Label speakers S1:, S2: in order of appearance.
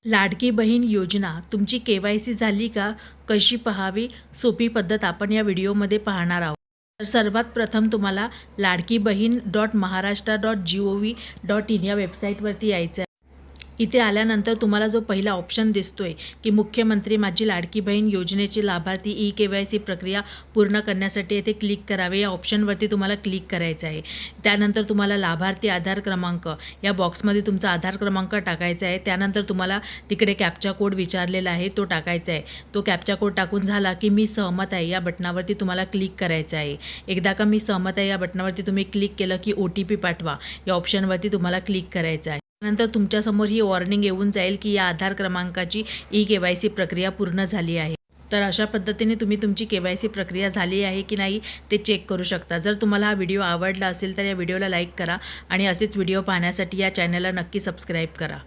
S1: लाडकी बहीण योजना तुमची के-वाय-सी झाली का? कशी पाहावी? सोपी पद्धत आपण या व्हिडिओमध्ये पाहणार आहोत. तर सर्वात प्रथम तुम्हाला ladkibaheen.maharashtra.gov.in या वेबसाईटवरती यायचं आहे. इथे आल्यानंतर तुम्हाला जो पहिला ऑप्शन दिसतोय की मुख्यमंत्री माझी लाडकी बहीण योजनेचे लाभार्थी के-वाय-सी प्रक्रिया पूर्ण करण्यासाठी येथे क्लिक करावे, या ऑप्शनवरती तुम्हाला क्लिक करायचं आहे. त्यानंतर तुम्हाला लाभार्थी आधार क्रमांक या बॉक्समध्ये तुमचा आधार क्रमांक टाकायचा आहे. त्यानंतर तुम्हाला तिकडे कॅप्चा कोड विचारलेला आहे, तो टाकायचा आहे. तो कॅप्चा कोड टाकून झाला की मी सहमत आहे या बटनावरती तुम्हाला क्लिक करायचं आहे. एकदा का मी सहमत आहे या बटनावरती तुम्ही क्लिक केलं की OTP पाठवा या ऑप्शनवरती तुम्हाला क्लिक करायचं आहे. नंतर तुमच्यासमोर ही वॉर्निंग येऊन जाईल की या आधार क्रमांकाची के-वाय-सी प्रक्रिया पूर्ण झाली आहे. तर अशा पद्धतीने तुम्ही तुमची के-वाय-सी प्रक्रिया झाली आहे की नाही ते चेक करू शकता. जर तुम्हाला हा व्हिडिओ आवडला असेल तर या व्हिडिओला लाईक करा आणि असेच व्हिडिओ पाहण्यासाठी या चॅनलला नक्की सबस्क्राईब करा.